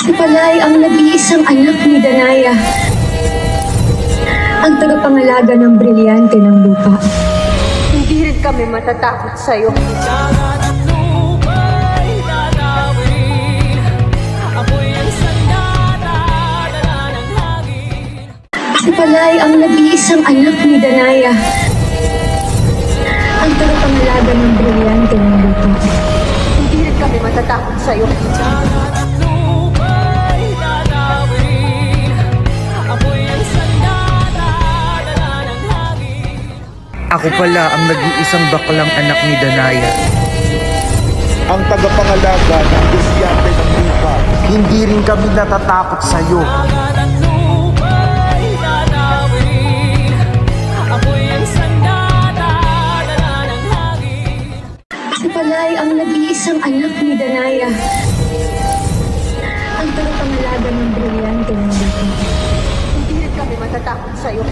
Ako pala ay ang nag-iisang anak ni Danaya, ang tagapangalaga ng brilyante ng lupa. Hindi rin kami matatakot sa'yo. Ako pala ay ang nag-iisang anak ni Danaya, ang tagapangalaga ng brilyante ng lupa. Hindi rin kami matatakot sa'yo. Ako pala ang nag-iisang baklang anak ni Danaya. Ang tagapangalaga ng brilyante ng lupa. Hindi rin kami natatakot sa'yo. Ako pala ay ang nag-iisang anak ni Danaya, ang tagapangalaga ng brilyante ng lupa. Hindi rin kami matatakot sa'yo.